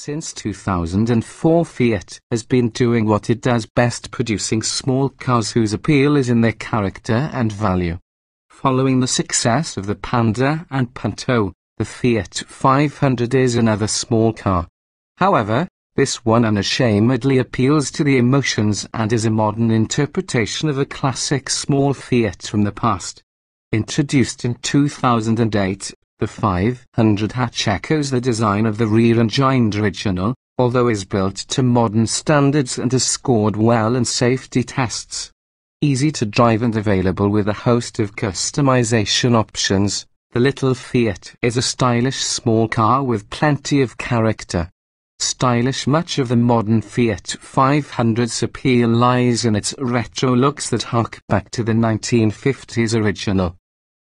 Since 2004, Fiat has been doing what it does best, producing small cars whose appeal is in their character and value. Following the success of the Panda and Punto, the Fiat 500 is another small car. However, this one unashamedly appeals to the emotions and is a modern interpretation of a classic small Fiat from the past. Introduced in 2008, the 500 hatch echoes the design of the rear-engined original, although is built to modern standards and has scored well in safety tests. Easy to drive and available with a host of customization options, the little Fiat is a stylish small car with plenty of character. Stylish. Much of the modern Fiat 500's appeal lies in its retro looks that hark back to the 1950s original.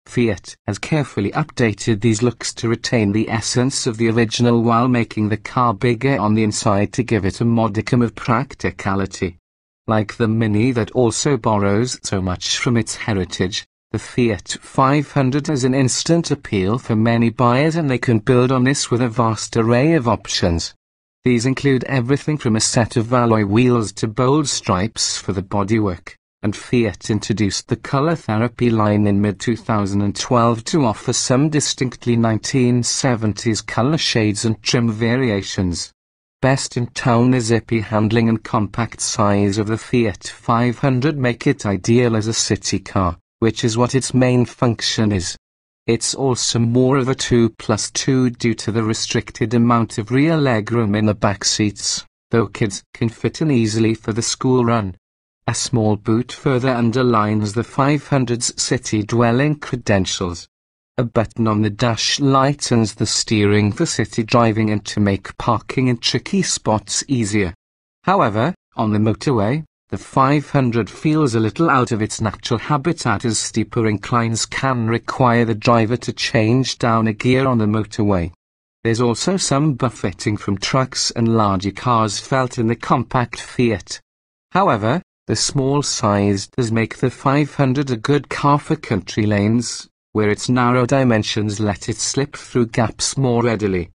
Fiat has carefully updated these looks to retain the essence of the original while making the car bigger on the inside to give it a modicum of practicality. Like the Mini that also borrows so much from its heritage, the Fiat 500 has an instant appeal for many buyers, and they can build on this with a vast array of options. These include everything from a set of alloy wheels to bold stripes for the bodywork, and Fiat introduced the color therapy line in mid-2012 to offer some distinctly 1970s color shades and trim variations. Best in town, the zippy handling and compact size of the Fiat 500 make it ideal as a city car, which is what its main function is. It's also more of a 2+2 due to the restricted amount of rear legroom in the back seats, though kids can fit in easily for the school run. A small boot further underlines the 500's city-dwelling credentials. A button on the dash lightens the steering for city driving and to make parking in tricky spots easier. However, on the motorway, the 500 feels a little out of its natural habitat, as steeper inclines can require the driver to change down a gear on the motorway. There's also some buffeting from trucks and larger cars felt in the compact Fiat. However, the small size does make the 500 a good car for country lanes, where its narrow dimensions let it slip through gaps more readily.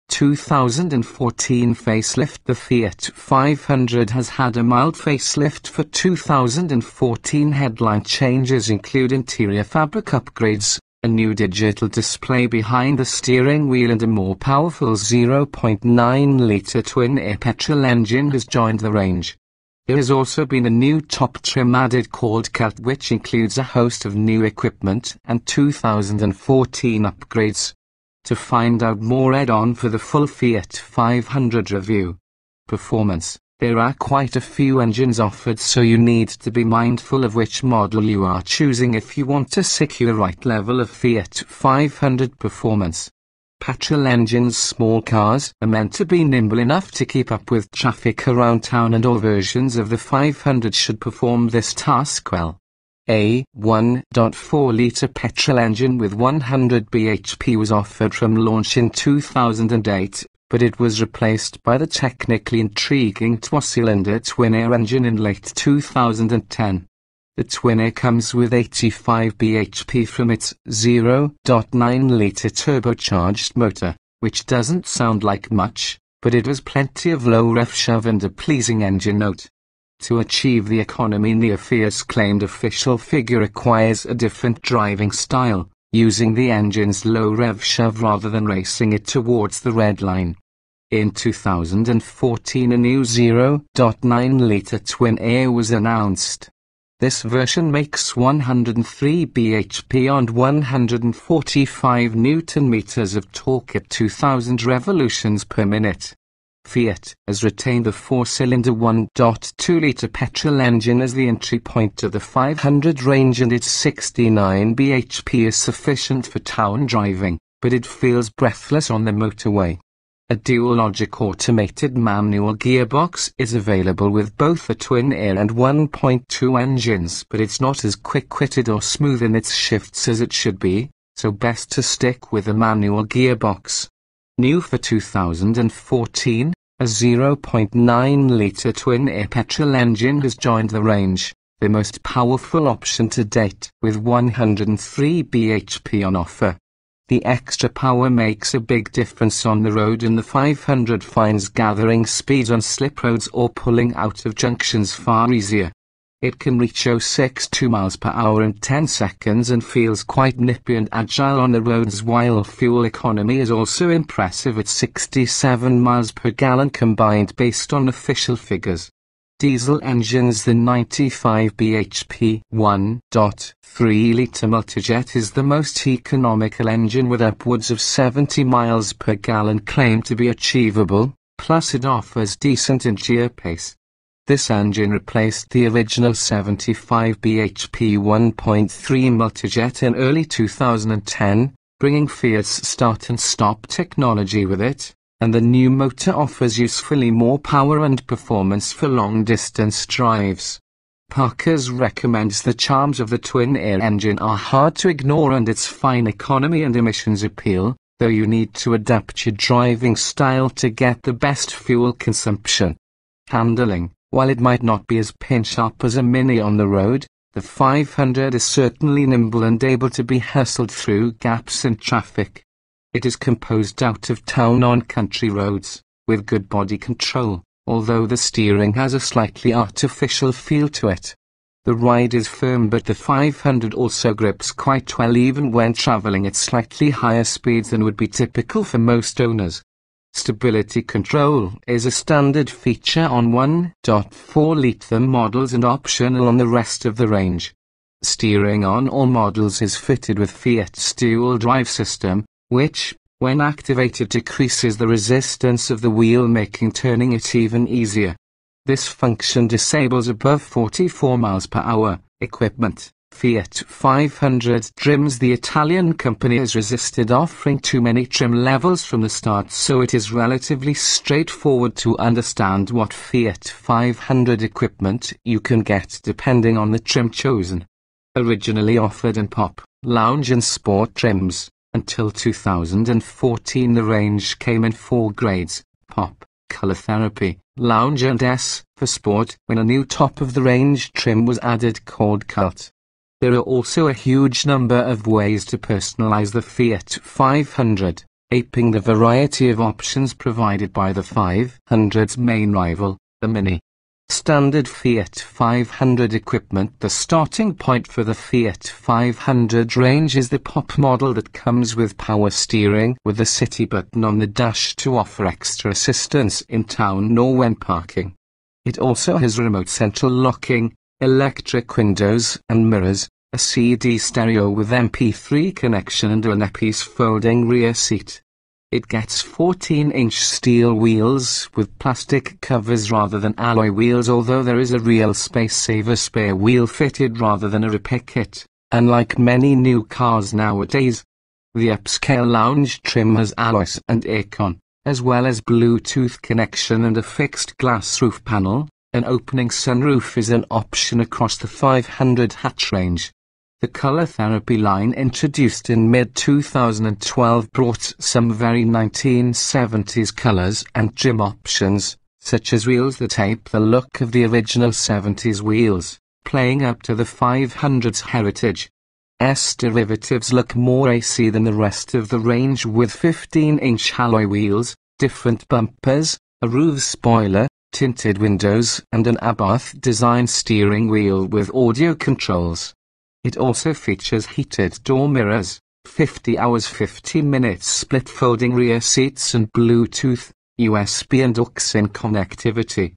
2014 facelift. The Fiat 500 has had a mild facelift for 2014. Headline changes include interior fabric upgrades, a new digital display behind the steering wheel, and a more powerful 0.9-litre twin-air petrol engine has joined the range. There has also been a new top trim added called Cut, which includes a host of new equipment and 2014 upgrades. To find out more, head on for the full Fiat 500 review. Performance. There are quite a few engines offered, so you need to be mindful of which model you are choosing if you want to secure the right level of Fiat 500 performance. Petrol engines. Small cars are meant to be nimble enough to keep up with traffic around town, and all versions of the 500 should perform this task well. A 1.4-litre petrol engine with 100 bhp was offered from launch in 2008, but it was replaced by the technically intriguing twin-cylinder twin-air engine in late 2010. The twin-air comes with 85 bhp from its 0.9-litre turbocharged motor, which doesn't sound like much, but it has plenty of low rev shove and a pleasing engine note. To achieve the economy near Fiat's claimed official figure requires a different driving style, using the engine's low rev shove rather than racing it towards the red line. In 2014, a new 0.9-litre twin-air was announced. This version makes 103 bhp and 145 Nm of torque at 2000 revolutions per minute. Fiat has retained the 4-cylinder 1.2-litre petrol engine as the entry point to the 500 range, and its 69 bhp is sufficient for town driving, but it feels breathless on the motorway. A dual-logic automated manual gearbox is available with both a twin-air and 1.2 engines, but it's not as quick-witted or smooth in its shifts as it should be, so best to stick with a manual gearbox. New for 2014, a 0.9-litre twin-air petrol engine has joined the range, the most powerful option to date, with 103 bhp on offer. The extra power makes a big difference on the road, and the 500 finds gathering speed on slip roads or pulling out of junctions far easier. It can reach 0.62 miles per hour in 10 seconds and feels quite nippy and agile on the roads, while fuel economy is also impressive at 67 miles per gallon combined based on official figures. Diesel engines. The 95 bhp 1.3-litre multijet is the most economical engine with upwards of 70 miles per gallon claimed to be achievable, plus it offers decent in-gear pace. This engine replaced the original 75 bhp 1.3 multijet in early 2010, bringing Fiat's start and stop technology with it, and the new motor offers usefully more power and performance for long-distance drives. Parkers recommends the charms of the twin-air engine are hard to ignore, and its fine economy and emissions appeal, though you need to adapt your driving style to get the best fuel consumption. Handling. While it might not be as pin-sharp as a Mini on the road, the 500 is certainly nimble and able to be hustled through gaps in traffic. It is composed out of town on country roads, with good body control, although the steering has a slightly artificial feel to it. The ride is firm, but the 500 also grips quite well even when traveling at slightly higher speeds than would be typical for most owners. Stability control is a standard feature on 1.4-litre models and optional on the rest of the range. Steering on all models is fitted with Fiat's dual drive system, which, when activated, decreases the resistance of the wheel, making turning it even easier. This function disables above 44 miles per hour equipment. Fiat 500 trims. The Italian company has resisted offering too many trim levels from the start, so it is relatively straightforward to understand what Fiat 500 equipment you can get depending on the trim chosen. Originally offered in Pop, Lounge and Sport trims, until 2014 the range came in 4 grades: Pop, Color Therapy, Lounge and S for Sport, when a new top-of-the-range trim was added called Cult. There are also a huge number of ways to personalize the Fiat 500, aping the variety of options provided by the 500's main rival, the Mini. Standard Fiat 500 equipment. The starting point for the Fiat 500 range is the Pop model that comes with power steering with the city button on the dash to offer extra assistance in town or when parking. It also has remote central locking, electric windows and mirrors, a CD stereo with MP3 connection and an Epis folding rear seat. It gets 14-inch steel wheels with plastic covers rather than alloy wheels, although there is a real space-saver spare wheel fitted rather than a repair kit, unlike many new cars nowadays. The upscale lounge trim has alloys and aircon, as well as Bluetooth connection and a fixed glass roof panel. An opening sunroof is an option across the 500 hatch range. The Color Therapy line, introduced in mid-2012, brought some very 1970s colors and trim options, such as wheels that ape the look of the original 70s wheels, playing up to the 500's heritage. S derivatives look more AC than the rest of the range, with 15-inch alloy wheels, different bumpers, a roof spoiler, tinted windows and an Abarth design steering wheel with audio controls. It also features heated door mirrors, 50 hours 50 minutes split folding rear seats and Bluetooth, USB and aux-in connectivity.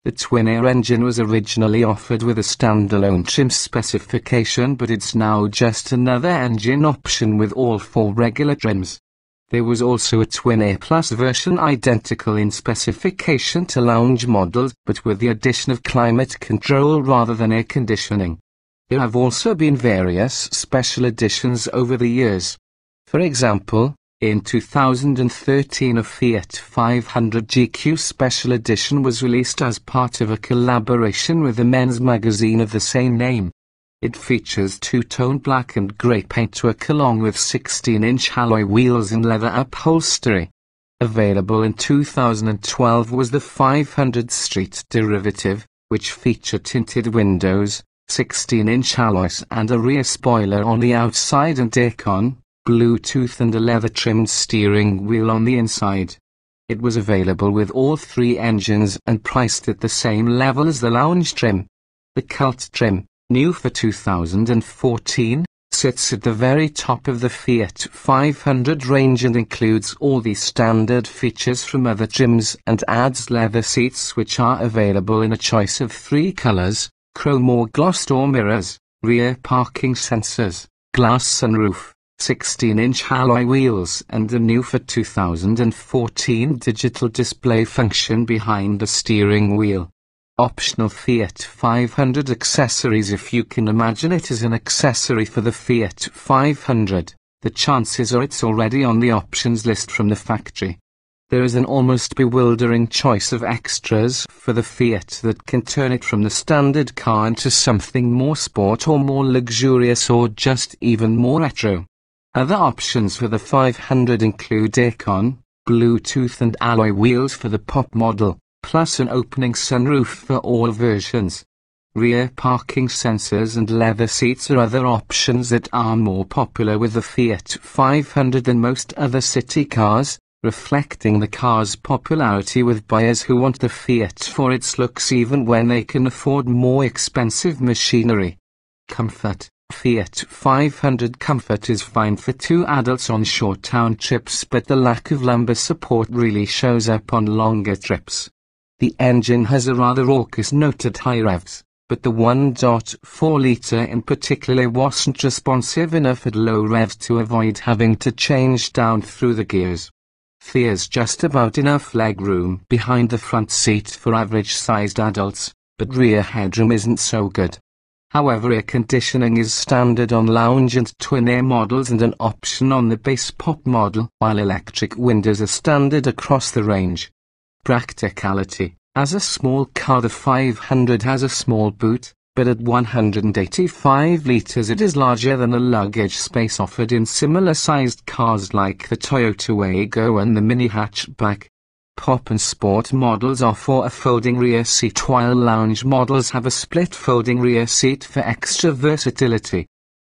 The twin-air engine was originally offered with a standalone trim specification, but it's now just another engine option with all 4 regular trims. There was also a twin-air plus version identical in specification to lounge models, but with the addition of climate control rather than air conditioning. There have also been various special editions over the years. For example, in 2013 a Fiat 500 GQ Special Edition was released as part of a collaboration with the men's magazine of the same name. It features two-tone black and grey paintwork along with 16-inch alloy wheels and leather upholstery. Available in 2012 was the 500 Street derivative, which featured tinted windows, 16-inch alloys and a rear spoiler on the outside and aircon, Bluetooth and a leather-trimmed steering wheel on the inside. It was available with all three engines and priced at the same level as the lounge trim. The Cult trim, new for 2014, sits at the very top of the Fiat 500 range and includes all the standard features from other trims and adds leather seats which are available in a choice of 3 colors: chrome or gloss door mirrors, rear parking sensors, glass sunroof, 16-inch alloy wheels and a new for 2014 digital display function behind the steering wheel. Optional Fiat 500 accessories. If you can imagine it as an accessory for the Fiat 500, the chances are it's already on the options list from the factory. There is an almost bewildering choice of extras for the Fiat that can turn it from the standard car into something more sport or more luxurious or just even more retro. Other options for the 500 include aircon, Bluetooth and alloy wheels for the Pop model, plus an opening sunroof for all versions. Rear parking sensors and leather seats are other options that are more popular with the Fiat 500 than most other city cars, reflecting the car's popularity with buyers who want the Fiat for its looks even when they can afford more expensive machinery. Comfort. Fiat 500 comfort is fine for 2 adults on short town trips, but the lack of lumbar support really shows up on longer trips. The engine has a rather raucous note at high revs, but the 1.4-litre in particular wasn't responsive enough at low revs to avoid having to change down through the gears. There's just about enough legroom behind the front seat for average-sized adults, but rear headroom isn't so good. However, air conditioning is standard on lounge and twin-air models and an option on the base Pop model, while electric windows are standard across the range. Practicality. As a small car, the 500 has a small boot, but at 185 litres it is larger than the luggage space offered in similar-sized cars like the Toyota Aygo and the Mini Hatchback. Pop and Sport models offer a folding rear seat, while lounge models have a split folding rear seat for extra versatility.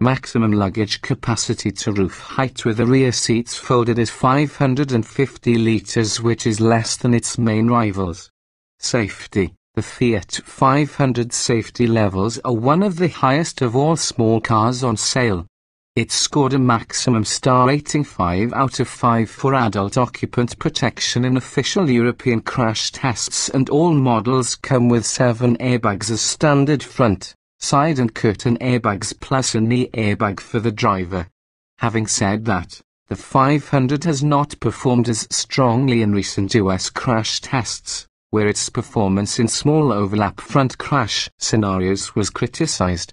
Maximum luggage capacity to roof height with the rear seats folded is 550 litres, which is less than its main rivals. Safety. The Fiat 500 safety levels are one of the highest of all small cars on sale. It scored a maximum star rating 5 out of 5 for adult occupant protection in official European crash tests, and all models come with 7 airbags as standard front, side and curtain airbags plus a knee airbag for the driver. Having said that, the 500 has not performed as strongly in recent US crash tests, where its performance in small overlap front crash scenarios was criticized.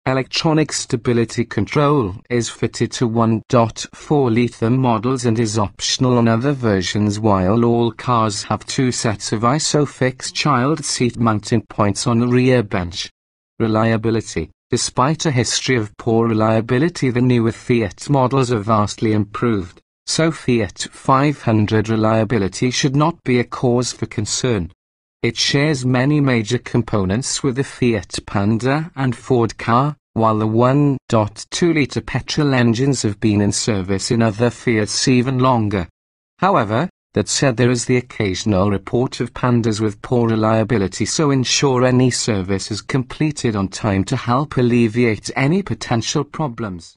Electronic stability control is fitted to 1.4-litre models and is optional on other versions, while all cars have 2 sets of ISOFIX child seat mounting points on the rear bench. Reliability. Despite a history of poor reliability, the newer Fiat models are vastly improved, so Fiat 500 reliability should not be a cause for concern. It shares many major components with the Fiat Panda and Ford Ka, while the 1.2-litre petrol engines have been in service in other Fiats even longer. However, that said, there is the occasional report of Pandas with poor reliability, so ensure any service is completed on time to help alleviate any potential problems.